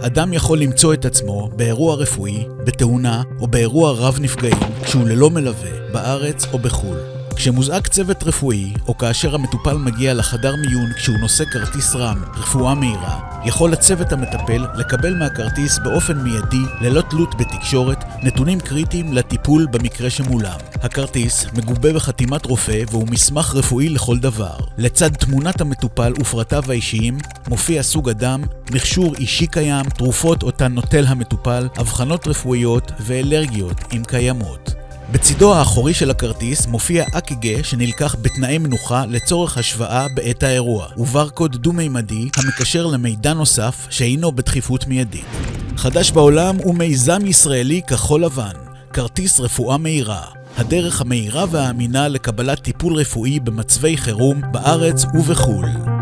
אדם יכול למצוא את עצמו באירוע רפואי, בתאונה או באירוע רב נפגעים כשהוא ללא מלווה, בארץ או בחו"ל. כשמוזעק צוות רפואי, או כאשר המטופל מגיע לחדר מיון כשהוא נושא כרטיס רם, רפואה מהירה, יכול הצוות המטפל לקבל מהכרטיס באופן מיידי, ללא תלות בתקשורת, נתונים קריטיים לטיפול במקרה שמולם. הכרטיס מגובה בחתימת רופא והוא מסמך רפואי לכל דבר. לצד תמונת המטופל ופרטיו האישיים, מופיע סוג אדם, מכשור אישי קיים, תרופות אותן נוטל המטופל, הבחנות רפואיות ואלרגיות אם קיימות. בצידו האחורי של הכרטיס מופיע אק"ג שנלקח בתנאי מנוחה לצורך השוואה בעת האירוע, וברקוד דו-מימדי המקשר למידע נוסף שאינו בדחיפות מיידית. חדש בעולם הוא מיזם ישראלי כחול לבן, כרטיס רפואה מהירה, הדרך המהירה והאמינה לקבלת טיפול רפואי במצבי חירום בארץ ובחו"ל.